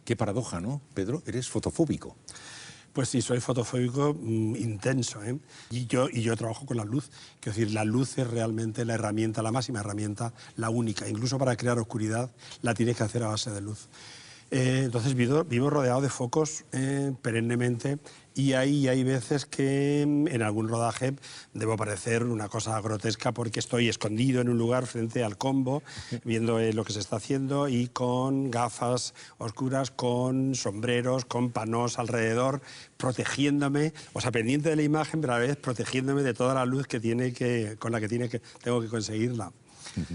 Qué paradoja, ¿no, Pedro? Eres fotofóbico. Pues sí, soy fotofóbico intenso, ¿eh? Y yo trabajo con la luz. Quiero decir, la luz es realmente la herramienta, la máxima herramienta, la única. Incluso para crear oscuridad la tienes que hacer a base de luz. Entonces vivo rodeado de focos perennemente y hay veces que en algún rodaje debo parecer una cosa grotesca porque estoy escondido en un lugar frente al combo viendo lo que se está haciendo y con gafas oscuras, con sombreros, con panos alrededor, protegiéndome, o sea, pendiente de la imagen, pero a la vez protegiéndome de toda la luz con la que tengo que conseguirla.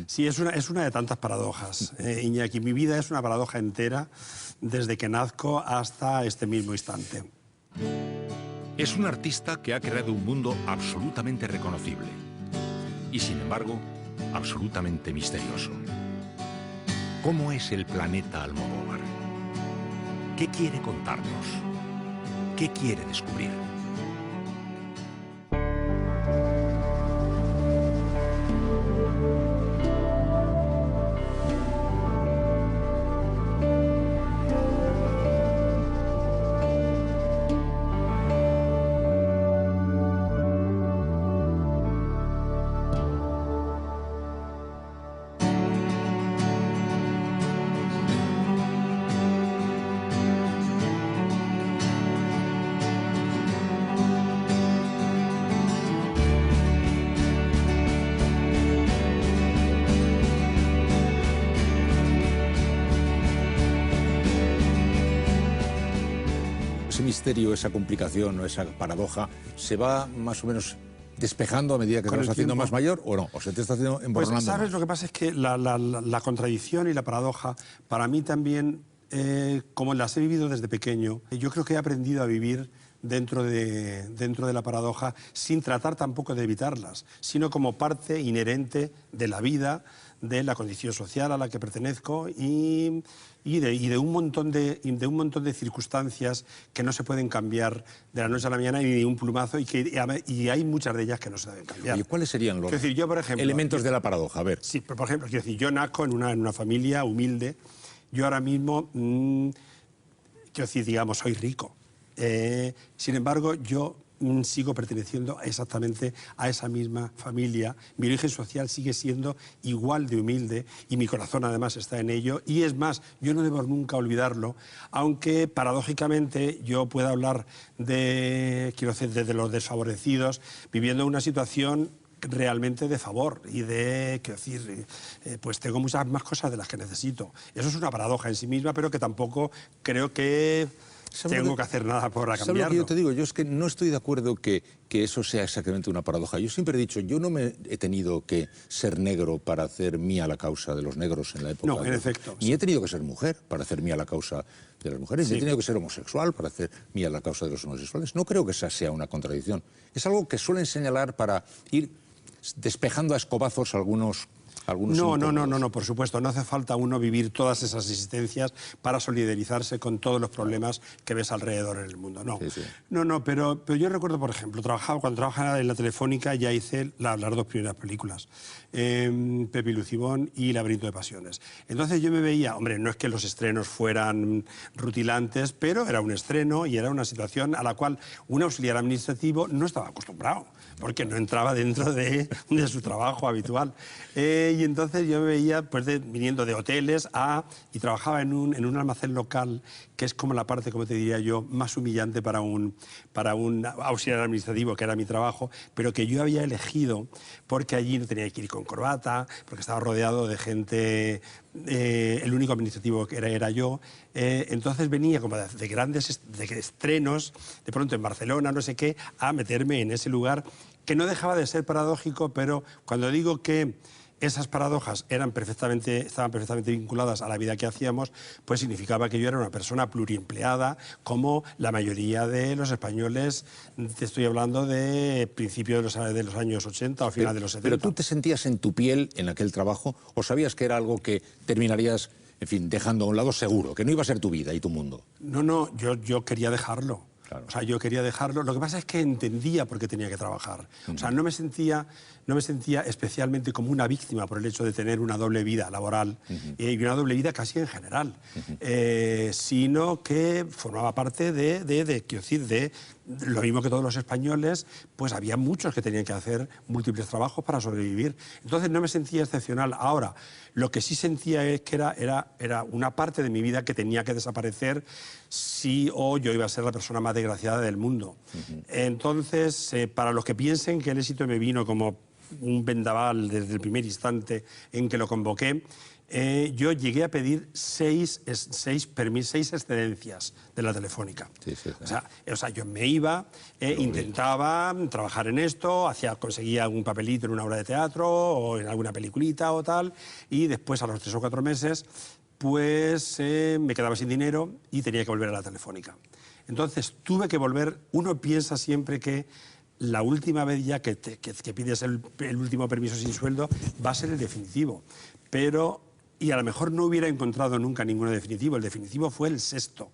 Sí, es una de tantas paradojas, Iñaki. Mi vida es una paradoja entera, desde que nazco hasta este mismo instante. Es un artista que ha creado un mundo absolutamente reconocible y, sin embargo, absolutamente misterioso. ¿Cómo es el planeta Almodóvar? ¿Qué quiere contarnos? ¿Qué quiere descubrir? Ese misterio, esa complicación o esa paradoja, ¿se va más o menos despejando a medida que te vas haciendo más mayor o no? ¿O se te está haciendo emborronando? Pues, ¿sabes? Lo que pasa es que la contradicción y la paradoja, para mí también, como las he vivido desde pequeño, yo creo que he aprendido a vivir dentro de la paradoja sin tratar tampoco de evitarlas, sino como parte inherente de la vida, de la condición social a la que pertenezco y de un montón de circunstancias que no se pueden cambiar de la noche a la mañana ni de un plumazo y hay muchas de ellas que no se deben cambiar. ¿Y cuáles serían los por ejemplo, elementos de la paradoja? A ver. Sí, pero por ejemplo, quiero decir, yo nazco en una familia humilde. Yo ahora mismo, quiero decir, digamos, soy rico. Sin embargo, yo sigo perteneciendo exactamente a esa misma familia. Mi origen social sigue siendo igual de humilde y mi corazón además está en ello. Y es más, yo no debo nunca olvidarlo, aunque paradójicamente yo pueda hablar de los desfavorecidos, viviendo una situación realmente de favor y quiero decir, pues tengo muchas más cosas de las que necesito. Eso es una paradoja en sí misma, pero que tampoco creo que tengo que hacer nada por cambiarlo. ¿Sabes lo que yo te digo? Yo es que no estoy de acuerdo que eso sea exactamente una paradoja. Yo siempre he dicho, yo no me he tenido que ser negro para hacer mía la causa de los negros en la época. No, en efecto. Ni he tenido que ser mujer para hacer mía la causa de las mujeres. Sí. Ni he tenido que ser homosexual para hacer mía la causa de los homosexuales. No creo que esa sea una contradicción. Es algo que suelen señalar para ir despejando a escobazos algunos No, por supuesto. No hace falta uno vivir todas esas existencias para solidarizarse con todos los problemas que ves alrededor en el mundo. No, sí, sí. No, pero yo recuerdo, por ejemplo, cuando trabajaba en la Telefónica ya hice las dos primeras películas, Pepe y Lucibón y Laberinto de Pasiones. Entonces yo me veía, hombre, no es que los estrenos fueran rutilantes, pero era un estreno y era una situación a la cual un auxiliar administrativo no estaba acostumbrado, porque no entraba dentro de su trabajo habitual. Y entonces yo me veía pues, viniendo de hoteles y trabajaba en un almacén local, que es como la parte, como te diría yo, más humillante para un auxiliar administrativo, que era mi trabajo, pero que yo había elegido porque allí no tenía que ir con corbata, porque estaba rodeado de gente, el único administrativo que era yo. Entonces venía como de grandes estrenos, de pronto en Barcelona, no sé qué, a meterme en ese lugar, que no dejaba de ser paradójico, pero cuando digo que esas paradojas estaban perfectamente vinculadas a la vida que hacíamos, pues significaba que yo era una persona pluriempleada, como la mayoría de los españoles. Te estoy hablando de principios de los años 80 o final de los 70. ¿Pero tú te sentías en tu piel en aquel trabajo o sabías que era algo que terminarías, en fin, dejando a un lado seguro, que no iba a ser tu vida y tu mundo? No, yo quería dejarlo. Claro. O sea, yo quería dejarlo. Lo que pasa es que entendía por qué tenía que trabajar. O sea, no me sentía especialmente como una víctima por el hecho de tener una doble vida laboral y una doble vida casi en general, sino que formaba parte quiero decir, de lo mismo que todos los españoles, pues había muchos que tenían que hacer múltiples trabajos para sobrevivir. Entonces no me sentía excepcional. Ahora, lo que sí sentía es que era una parte de mi vida que tenía que desaparecer sí o yo iba a ser la persona más desgraciada del mundo. Entonces, para los que piensen que el éxito me vino como un vendaval desde el primer instante en que lo convoqué, yo llegué a pedir seis excedencias de la Telefónica. Sí, sí, sí. O sea, yo me iba, intentaba trabajar en esto, conseguía algún papelito en una obra de teatro o en alguna peliculita o tal, y después a los 3 o 4 meses pues me quedaba sin dinero y tenía que volver a la Telefónica. Entonces tuve que volver. Uno piensa siempre que la última vez ya que pides el último permiso sin sueldo va a ser el definitivo, y a lo mejor no hubiera encontrado nunca ninguno definitivo. El definitivo fue el 6º.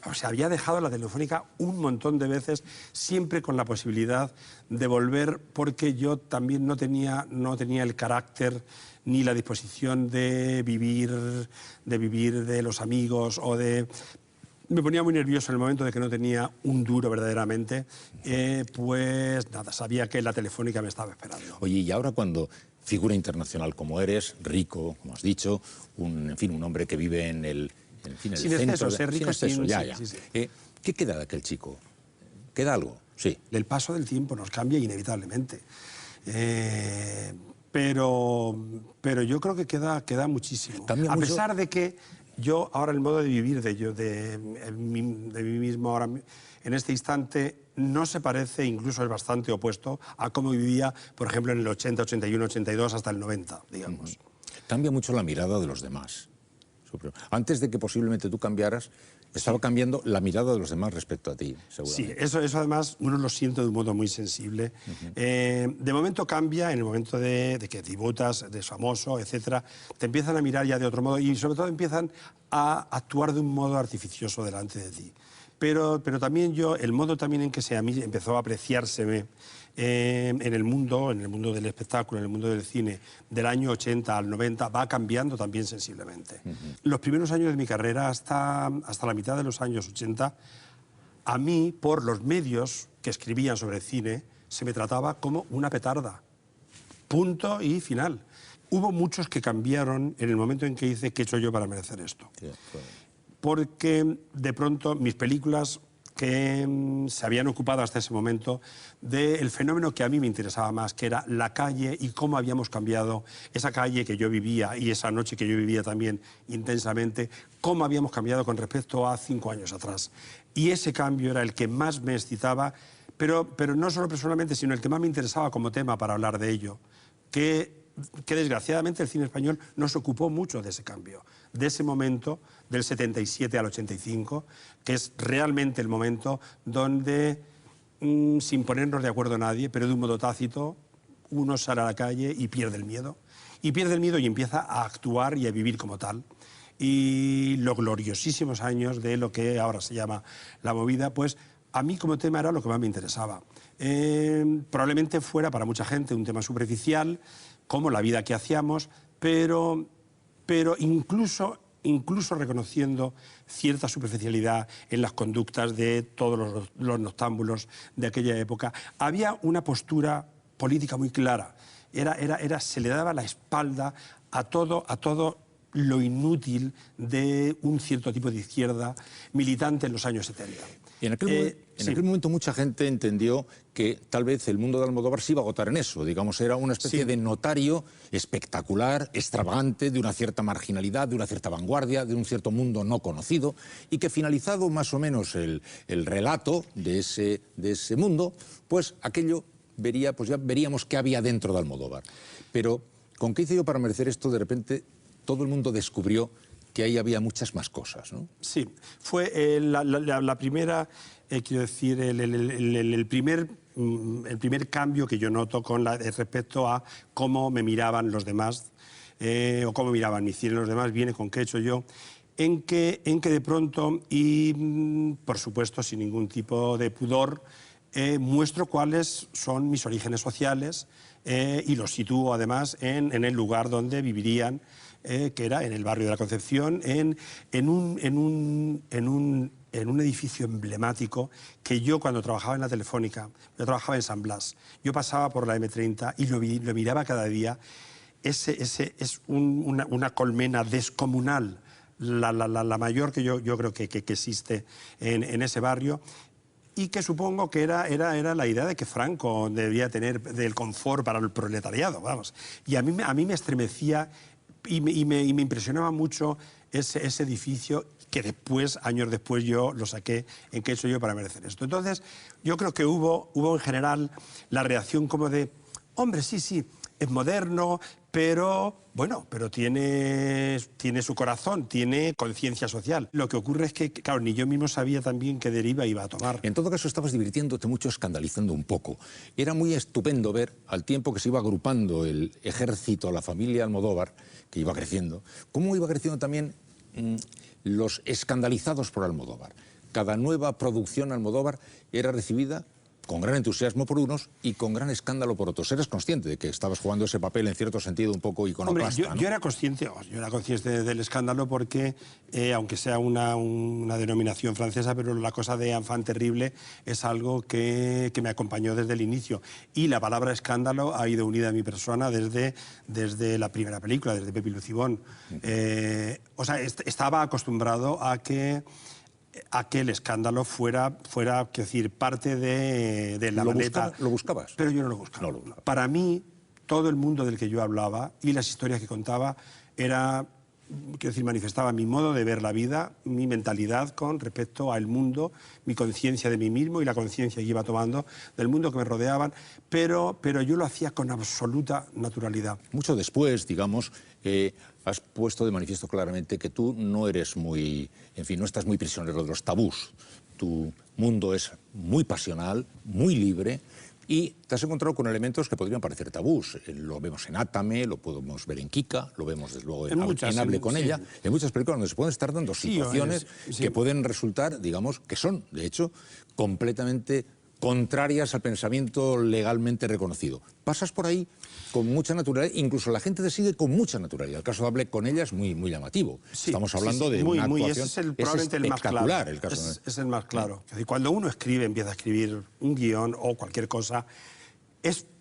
O sea, había dejado la Telefónica un montón de veces, siempre con la posibilidad de volver, porque yo también no tenía el carácter ni la disposición de vivir de los amigos o de... Me ponía muy nervioso en el momento de que no tenía un duro verdaderamente, pues nada, sabía que la Telefónica me estaba esperando. Oye, y ahora cuando figura internacional como eres, rico, como has dicho, un hombre que vive en el sin exceso, ser rico sin exceso, ya. Sí. ¿Qué queda de aquel chico? ¿Queda algo? Sí. El paso del tiempo nos cambia inevitablemente. Pero yo creo que queda muchísimo. ¿Cambia mucho? Pesar de que yo ahora el modo de vivir de mí mismo ahora en este instante no se parece, incluso es bastante opuesto a cómo vivía, por ejemplo, en el 80, 81, 82 hasta el 90, digamos. Cambia mucho la mirada de los demás. Antes de que posiblemente tú cambiaras, estaba cambiando la mirada de los demás respecto a ti, seguramente. Sí, eso además uno lo siente de un modo muy sensible. De momento cambia, en el momento de que debutas, de famoso, etcétera, te empiezan a mirar ya de otro modo y sobre todo empiezan a actuar de un modo artificioso delante de ti. Pero también el modo también en que a mí empezó a apreciárseme en el mundo del espectáculo, en el mundo del cine, del año 80 al 90, va cambiando también sensiblemente. Los primeros años de mi carrera, hasta la mitad de los años 80, a mí, por los medios que escribían sobre cine, se me trataba como una petarda. Punto y final. Hubo muchos que cambiaron en el momento en que hice ¿qué he hecho yo para merecer esto? Porque de pronto mis películas que se habían ocupado hasta ese momento del fenómeno que a mí me interesaba más, que era la calle y cómo habíamos cambiado esa calle que yo vivía y esa noche que yo vivía también intensamente, cómo habíamos cambiado con respecto a 5 años atrás. Y ese cambio era el que más me excitaba, pero no solo personalmente, sino el que más me interesaba como tema para hablar de ello, que desgraciadamente el cine español no se ocupó mucho de ese cambio, de ese momento del 77 al 85, que es realmente el momento donde, sin ponernos de acuerdo a nadie, pero de un modo tácito, uno sale a la calle y pierde el miedo. Y pierde el miedo y empieza a actuar y a vivir como tal. Y los gloriosísimos años de lo que ahora se llama la movida, pues a mí como tema era lo que más me interesaba. Probablemente fuera para mucha gente un tema superficial, como la vida que hacíamos, pero incluso reconociendo cierta superficialidad en las conductas de todos los noctámbulos de aquella época, había una postura política muy clara. Se le daba la espalda a todo lo inútil de un cierto tipo de izquierda militante en los años 70. Y en aquel momento mucha gente entendió que tal vez el mundo de Almodóvar se iba a agotar en eso. Digamos, era una especie de notario espectacular, extravagante, de una cierta marginalidad, de una cierta vanguardia, de un cierto mundo no conocido, y que finalizado más o menos el relato de ese mundo, pues aquello ya veríamos qué había dentro de Almodóvar. Pero, ¿con qué hice yo para merecer esto? De repente, todo el mundo descubrió que ahí había muchas más cosas, ¿no? Sí, fue la primera, quiero decir, el primer cambio que yo noto respecto a cómo me miraban los demás, o cómo miraban mi cine los demás, viene con qué he hecho yo. en que de pronto, y por supuesto sin ningún tipo de pudor, muestro cuáles son mis orígenes sociales y los sitúo además en el lugar donde vivirían, que era en el barrio de la Concepción, en un edificio emblemático que yo cuando trabajaba en la Telefónica, yo trabajaba en San Blas, yo pasaba por la M30 y lo miraba cada día. Es una colmena descomunal, la mayor que yo creo que existe en ese barrio, y que supongo que era la idea de que Franco debía tener del confort para el proletariado, vamos. Y a mí me estremecía y me impresionaba mucho ese edificio, que después, años después, yo lo saqué en qué he hecho yo para merecer esto. Entonces, yo creo que hubo en general la reacción como de, hombre, sí, es moderno, pero bueno, pero tiene su corazón, tiene conciencia social. Lo que ocurre es que, claro, ni yo mismo sabía también qué deriva iba a tomar. En todo caso, estabas divirtiéndote mucho, escandalizando un poco. Era muy estupendo ver, al tiempo que se iba agrupando el ejército, la familia Almodóvar, que iba creciendo, cómo iba creciendo también los escandalizados por Almodóvar. Cada nueva producción Almodóvar era recibida con gran entusiasmo por unos y con gran escándalo por otros. ¿Eres consciente de que estabas jugando ese papel en cierto sentido un poco iconoclasta? Hombre, yo era consciente del escándalo porque, aunque sea una denominación francesa, pero la cosa de enfant terrible es algo que me acompañó desde el inicio. Y la palabra escándalo ha ido unida a mi persona desde la primera película, desde Pepi Lucibón. O sea, estaba acostumbrado a que el escándalo fuera quiero decir, parte de la maleta. ¿Lo buscabas? Pero yo no lo buscaba. Para mí, todo el mundo del que yo hablaba y las historias que contaba era, quiero decir, manifestaba mi modo de ver la vida, mi mentalidad con respecto al mundo, mi conciencia de mí mismo y la conciencia que iba tomando del mundo que me rodeaban, pero yo lo hacía con absoluta naturalidad. Mucho después, digamos, has puesto de manifiesto claramente que tú no eres muy, en fin, no estás muy prisionero de los tabús. Tu mundo es muy pasional, muy libre, y te has encontrado con elementos que podrían parecer tabús. Lo vemos en Átame, lo podemos ver en Kika, lo vemos desde luego en Hable con ella, en muchas películas donde se pueden estar dando situaciones que pueden resultar, digamos, que son, de hecho, completamente contrarias al pensamiento legalmente reconocido. Pasas por ahí con mucha naturalidad, incluso la gente te sigue con mucha naturalidad. El caso de Hable con ella es muy llamativo. Estamos hablando de una actuación ese es probablemente el más claro. Es el más claro. Cuando uno empieza a escribir un guión o cualquier cosa,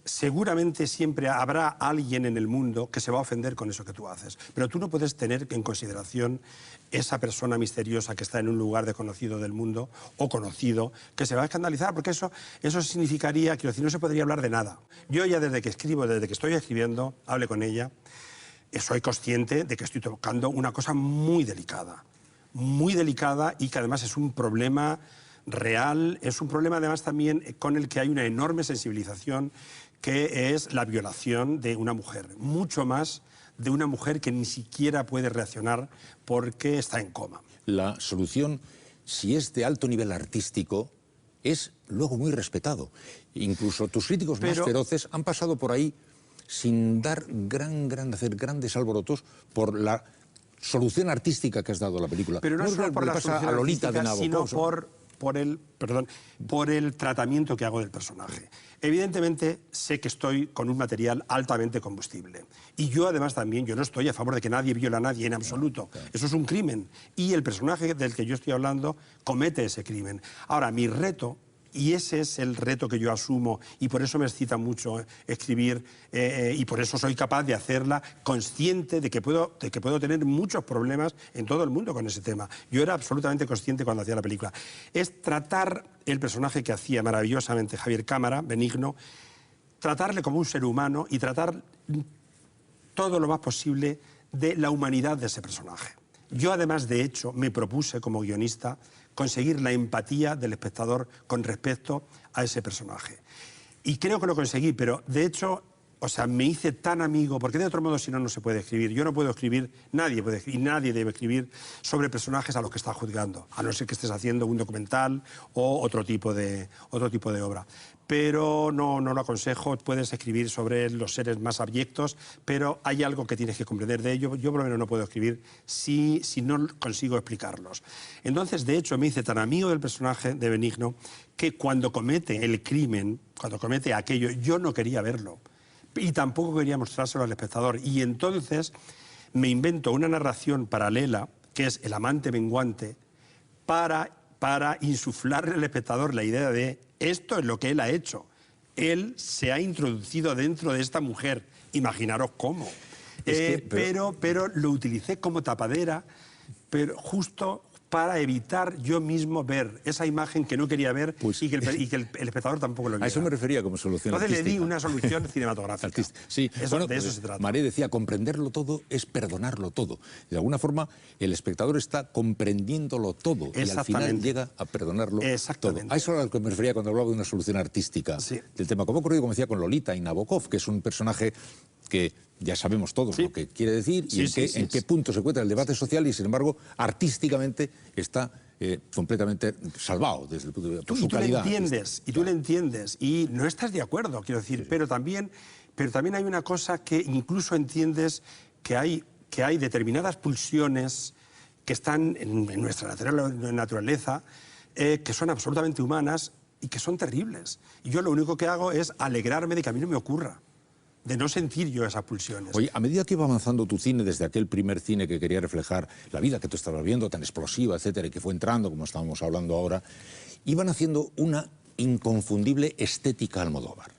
seguramente siempre habrá alguien en el mundo que se va a ofender con eso que tú haces. Pero tú no puedes tener en consideración esa persona misteriosa que está en un lugar desconocido del mundo o conocido, que se va a escandalizar, porque eso significaría, quiero decir, no se podría hablar de nada. Yo ya desde que estoy escribiendo, Hable con ella, soy consciente de que estoy tocando una cosa muy delicada y que además es un problema real, es un problema además también con el que hay una enorme sensibilización, que es la violación de una mujer, mucho más de una mujer que ni siquiera puede reaccionar porque está en coma. La solución, si es de alto nivel artístico, es luego muy respetado. Incluso tus críticos más feroces han pasado por ahí sin dar hacer grandes alborotos por la solución artística que has dado a la película. Pero no solo por la solución artística, sino por el tratamiento que hago del personaje. Evidentemente, sé que estoy con un material altamente combustible. Y yo, además, también, yo no estoy a favor de que nadie viola a nadie en absoluto. Eso es un crimen. Y el personaje del que yo estoy hablando comete ese crimen. Ahora, mi reto, y ese es el reto que yo asumo, y por eso me excita mucho escribir, y por eso soy capaz de hacerla consciente de que puedo tener muchos problemas en todo el mundo con ese tema. Yo era absolutamente consciente cuando hacía la película. Es tratar el personaje que hacía maravillosamente Javier Cámara, Benigno, tratarle como un ser humano y tratar todo lo más posible de la humanidad de ese personaje. Yo, además, de hecho, me propuse como guionista conseguir la empatía del espectador con respecto a ese personaje. Y creo que lo conseguí, pero de hecho O sea, me hice tan amigo, porque de otro modo si no, no se puede escribir. Yo no puedo escribir, nadie puede escribir, y nadie debe escribir sobre personajes a los que está juzgando, a no ser que estés haciendo un documental o otro tipo de obra. Pero no lo aconsejo, puedes escribir sobre los seres más abyectos, pero hay algo que tienes que comprender de ello. Yo por lo menos no puedo escribir si no consigo explicarlos. Entonces, de hecho, me hice tan amigo del personaje de Benigno que cuando comete el crimen, cuando comete aquello, yo no quería verlo. Y tampoco quería mostrárselo al espectador. Y entonces me invento una narración paralela, que es el amante menguante, para insuflarle al espectador la idea de esto es lo que él ha hecho. Él se ha introducido dentro de esta mujer. Imaginaros cómo. Pero lo utilicé como tapadera, pero justo para evitar yo mismo ver esa imagen que no quería ver y que el espectador tampoco lo viera. A eso me refería como solución Entonces artística. le di una solución cinematográfica. Sí, bueno, de eso se trata. Marais decía, comprenderlo todo es perdonarlo todo. De alguna forma, el espectador está comprendiéndolo todo y al final llega a perdonarlo todo. A eso es a lo que me refería cuando hablaba de una solución artística del tema. Como ha ocurrido, como decía, con Lolita y Nabokov, que es un personaje que ya sabemos todos lo que quiere decir y en qué punto se encuentra el debate social y, sin embargo, artísticamente está completamente salvado desde el punto de vista de su calidad. Y tú le entiendes y no estás de acuerdo, quiero decir, pero también hay una cosa que incluso entiendes que hay determinadas pulsiones que están en nuestra naturaleza que son absolutamente humanas y que son terribles. Y yo lo único que hago es alegrarme de que a mí no me ocurra, de no sentir yo esas pulsiones. Oye, a medida que iba avanzando tu cine, desde aquel primer cine que quería reflejar la vida que tú estabas viendo, tan explosiva, etcétera, y que fue entrando, como estábamos hablando ahora, iban haciendo una inconfundible estética Almodóvar.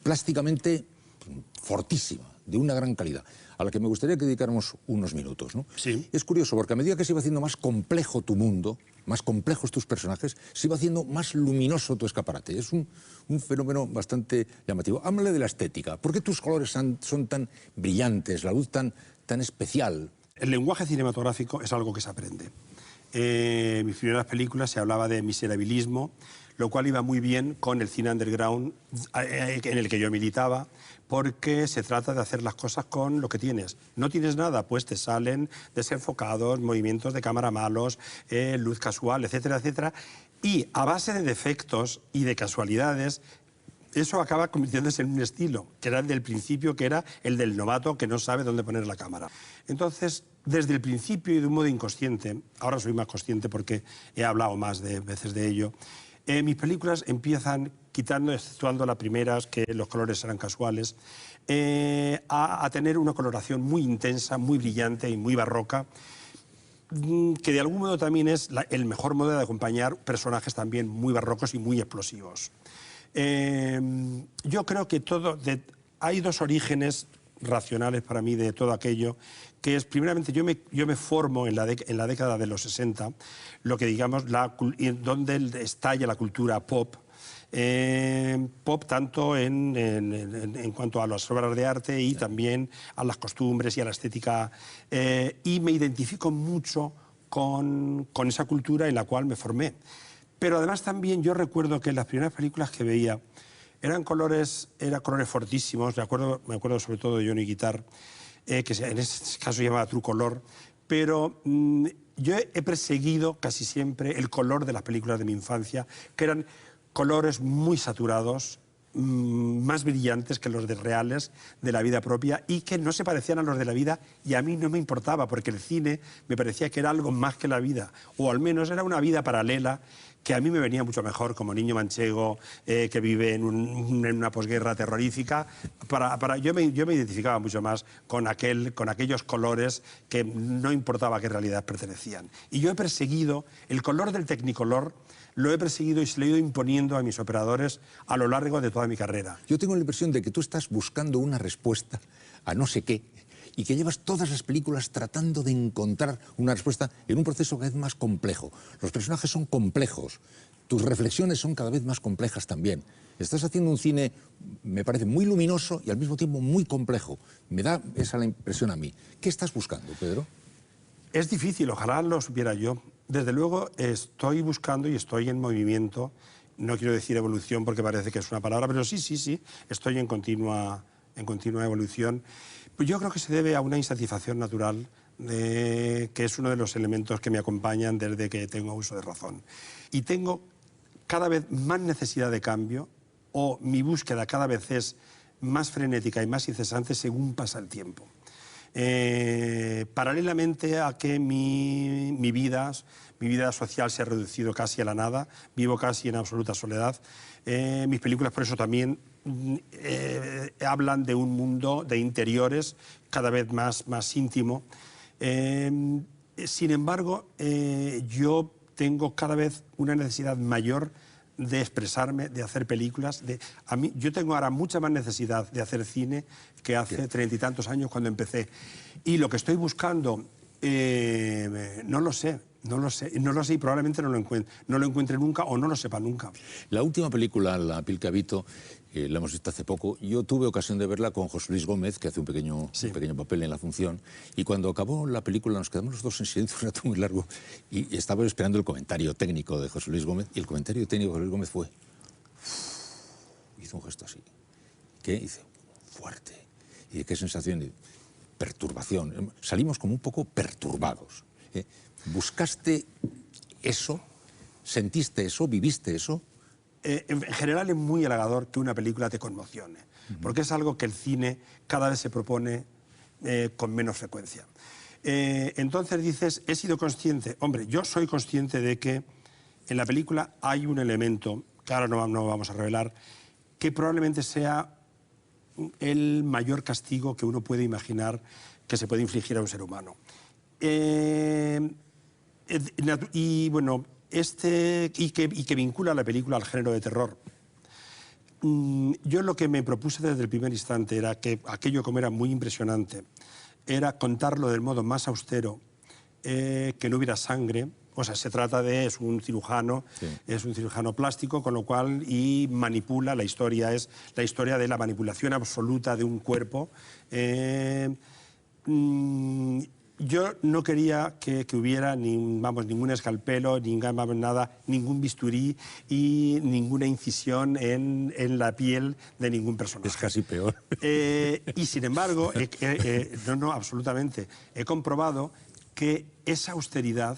Plásticamente fortísima, de una gran calidad, a la que me gustaría que dedicáramos unos minutos, ¿no? Sí. Es curioso, porque a medida que se iba haciendo más complejo tu mundo, más complejos tus personajes, se iba haciendo más luminoso tu escaparate. Es un fenómeno bastante llamativo. Háblale de la estética. ¿Por qué tus colores son tan brillantes, la luz tan especial? El lenguaje cinematográfico es algo que se aprende. En mis primeras películas se hablaba de miserabilismo, lo cual iba muy bien con el cine underground en el que yo militaba, porque se trata de hacer las cosas con lo que tienes. No tienes nada, pues te salen desenfocados, movimientos de cámara malos, luz casual, etcétera, etcétera. Y a base de defectos y de casualidades, eso acaba convirtiéndose en un estilo, que era el del principio, que era el del novato que no sabe dónde poner la cámara. Entonces, desde el principio y de un modo inconsciente, ahora soy más consciente porque he hablado más de veces de ello, mis películas empiezan quitando, exceptuando las primeras, que los colores eran casuales, a tener una coloración muy intensa, muy brillante y muy barroca, que de algún modo también es el mejor modo de acompañar personajes también muy barrocos y muy explosivos. Yo creo que hay dos orígenes racionales para mí de todo aquello, que es, primeramente, yo me formo en la década de los 60, lo que digamos, donde estalla la cultura pop, pop tanto en cuanto a las obras de arte y también a las costumbres y a la estética, y me identifico mucho con esa cultura en la cual me formé. Pero además también yo recuerdo que en las primeras películas que veía eran colores fortísimos. Me acuerdo sobre todo de Johnny Guitar, que en ese caso se llamaba True Color, pero yo he perseguido casi siempre el color de las películas de mi infancia, que eran colores muy saturados, más brillantes que los reales de la vida propia y que no se parecían a los de la vida, y a mí no me importaba porque el cine me parecía que era algo más que la vida, o al menos era una vida paralela que a mí me venía mucho mejor como niño manchego que vive en una posguerra terrorífica. Yo me identificaba mucho más con aquellos colores que no importaba a qué realidad pertenecían. Y yo he perseguido el color del Technicolor, lo he perseguido y se lo he ido imponiendo a mis operadores a lo largo de toda mi carrera. Yo tengo la impresión de que tú estás buscando una respuesta a no sé qué y que llevas todas las películas tratando de encontrar una respuesta en un proceso cada vez más complejo. Los personajes son complejos, tus reflexiones son cada vez más complejas también. Estás haciendo un cine, me parece, muy luminoso y al mismo tiempo muy complejo. Me da esa la impresión a mí. ¿Qué estás buscando, Pedro? Es difícil, ojalá lo supiera yo. Desde luego estoy buscando y estoy en movimiento no quiero decir evolución porque parece que es una palabra, pero sí, estoy en continua evolución. Pues yo creo que se debe a una insatisfacción natural, que es uno de los elementos que me acompañan desde que tengo uso de razón. Y tengo cada vez más necesidad de cambio, o mi búsqueda cada vez es más frenética y más incesante según pasa el tiempo. Paralelamente a que mi vida social se ha reducido casi a la nada, vivo casi en absoluta soledad. Mis películas por eso también hablan de un mundo de interiores cada vez más íntimo. Sin embargo, yo tengo cada vez una necesidad mayor de expresarme, de hacer películas. Yo tengo ahora mucha más necesidad de hacer cine que hace 30 y tantos años cuando empecé. Y lo que estoy buscando, no lo sé y probablemente no lo encuentre nunca o no lo sepa nunca. La última película, La piel que habito, la hemos visto hace poco. Yo tuve ocasión de verla con José Luis Gómez, que hace un pequeño papel en la función, y cuando acabó la película nos quedamos los dos en silencio un rato muy largo y estaba esperando el comentario técnico de José Luis Gómez, y el comentario técnico de José Luis Gómez fue... hizo un gesto así. ¿Qué? Dice, fuerte. ¿Y de qué sensación? De perturbación. Salimos como un poco perturbados. ¿Buscaste eso? ¿Sentiste eso? ¿Viviste eso? En general es muy halagador que una película te conmocione, porque es algo que el cine cada vez se propone con menos frecuencia. Entonces dices, he sido consciente. Hombre, yo soy consciente de que en la película hay un elemento, que ahora no vamos a revelar, que probablemente sea el mayor castigo que uno puede imaginar que se puede infligir a un ser humano. Y bueno, y que vincula la película al género de terror. Yo lo que me propuse desde el primer instante era que aquello, como era muy impresionante, era contarlo del modo más austero, que no hubiera sangre. O sea, se trata es un cirujano plástico, con lo cual, y manipula, la historia es la historia de la manipulación absoluta de un cuerpo. Yo no quería que hubiera ningún escalpelo, ningún bisturí y ninguna incisión en la piel de ningún personaje. Es casi peor. Y sin embargo, no, absolutamente. He comprobado que esa austeridad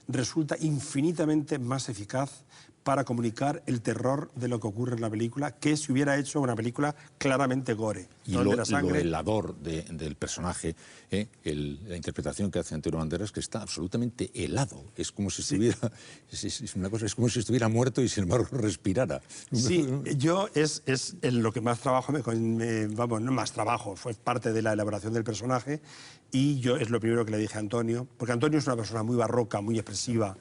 resulta infinitamente más eficaz para comunicar el terror de lo que ocurre en la película que si hubiera hecho una película claramente gore. Y lo helador del personaje, la interpretación que hace Antonio Banderas, que está absolutamente helado. Es como si estuviera, es como si estuviera muerto y sin embargo respirara. Sí, yo es lo que más trabajo no más trabajo, fue parte de la elaboración del personaje, y yo es lo primero que le dije a Antonio, porque Antonio es una persona muy barroca, muy expresiva,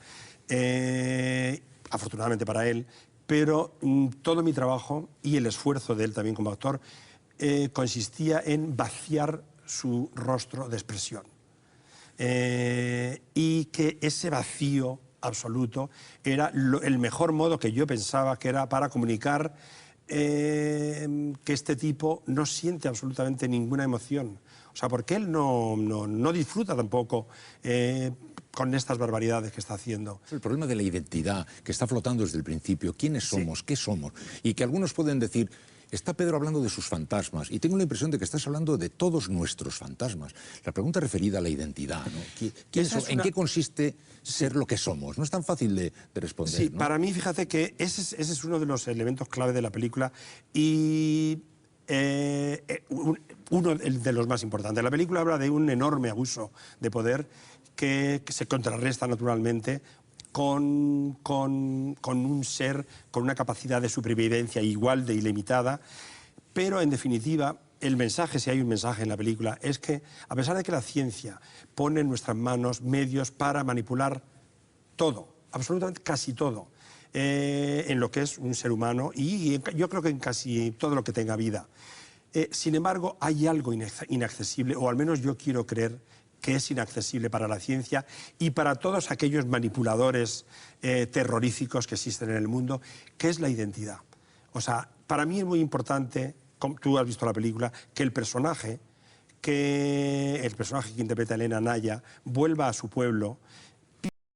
afortunadamente para él, pero todo mi trabajo y el esfuerzo de él también como actor consistía en vaciar su rostro de expresión. Y que ese vacío absoluto era el mejor modo que yo pensaba que era para comunicar que este tipo no siente absolutamente ninguna emoción. O sea, porque él no disfruta tampoco con estas barbaridades que está haciendo. El problema de la identidad, que está flotando desde el principio. ¿Quiénes somos? ¿Qué somos? Y que algunos pueden decir, está Pedro hablando de sus fantasmas, y tengo la impresión de que estás hablando de todos nuestros fantasmas. La pregunta referida a la identidad, ¿no? ¿En qué consiste ser lo que somos? No es tan fácil de responder. Sí, ¿no? Para mí, fíjate que ese es uno de los elementos clave de la película, y uno de los más importantes. La película habla de un enorme abuso de poder que se contrarresta naturalmente con un ser con una capacidad de supervivencia igual de ilimitada, pero en definitiva el mensaje, si hay un mensaje en la película, es que a pesar de que la ciencia pone en nuestras manos medios para manipular todo, absolutamente casi todo, en lo que es un ser humano, y yo creo que en casi todo lo que tenga vida, sin embargo hay algo inaccesible, o al menos yo quiero creer que es inaccesible para la ciencia y para todos aquellos manipuladores terroríficos que existen en el mundo, que es la identidad. O sea, para mí es muy importante, como tú has visto la película, que el personaje que interpreta Elena Naya vuelva a su pueblo